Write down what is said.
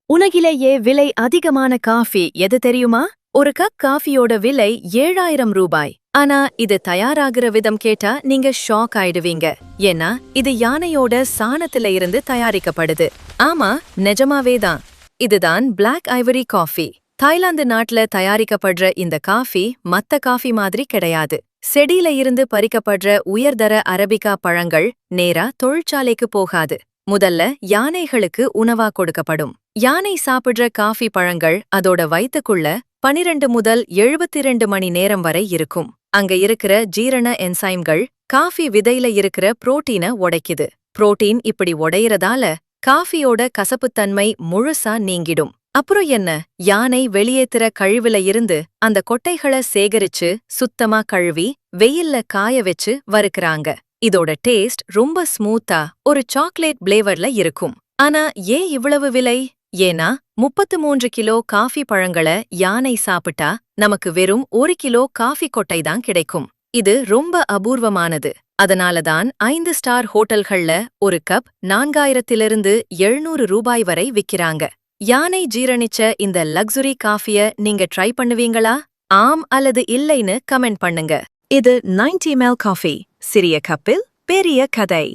உலகிலேயே விலை அதிகமான காஃபி எது தெரியுமா? ஒரு கப் காஃபியோட விலை 7,000 ரூபாய். ஆனா இது தயாராகிற விதம் கேட்டா நீங்க ஷாக் ஆயிடுவீங்க. ஏன்னா இது யானையோட சாணத்துல இருந்து தயாரிக்கப்படுது. ஆமா, நிஜமாவே தான். இதுதான் பிளாக் ஐவரி காஃபி. தாய்லாந்து நாட்டுல தயாரிக்கப்படுற இந்த காஃபி மத்த காஃபி மாதிரி கிடையாது. செடியில இருந்து பறிக்கப்படுற உயர்தர அரபிகா பழங்கள் நேரா தொழிற்சாலைக்கு போகாது. முதல்ல யானைகளுக்கு உணவா கொடுக்கப்படும். யானை சாப்பிடுற காஃபி பழங்கள் அதோட வயித்துக்குள்ள 12 முதல் 72 மணி நேரம் வரை இருக்கும். அங்க இருக்கிற ஜீரண என்சைம்கள் காஃபி விதையில இருக்கிற புரோட்டீனை உடைக்குது. புரோட்டீன் இப்படி உடையறதால காஃபியோட கசப்புத்தன்மை முழுசா நீங்கிடும். அப்புறம் என்ன, யானை வெளியேத்துற கழிவுல இருந்து அந்த கொட்டைகளை சேகரிச்சு சுத்தமா கழுவி வெயில்ல காய வச்சு வறுக்கறாங்க. இதோட டேஸ்ட் ரொம்ப ஸ்மூத்தா ஒரு சாக்லேட் பிளேவர்ல இருக்கும். ஆனா ஏன் இவ்வளவு விலை? ஏன்னா 33 கிலோ காஃபி பழங்களை யானை சாப்பிட்டா நமக்கு வெறும் 1 கிலோ காஃபி கொட்டை தான் கிடைக்கும். இது ரொம்ப அபூர்வமானது. அதனாலதான் 5 ஸ்டார் ஹோட்டல்கள்ல ஒரு கப் 4,000 ரூபாய் வரை விக்கிறாங்க. யானை ஜீரணிச்ச இந்த லக்ஸுரி காஃபிய நீங்க ட்ரை பண்ணுவீங்களா? ஆம் அல்லது இல்லைன்னு கமெண்ட் பண்ணுங்க. இது 90 ml காஃபி. சிறிய கப்பில் பெரிய கதை.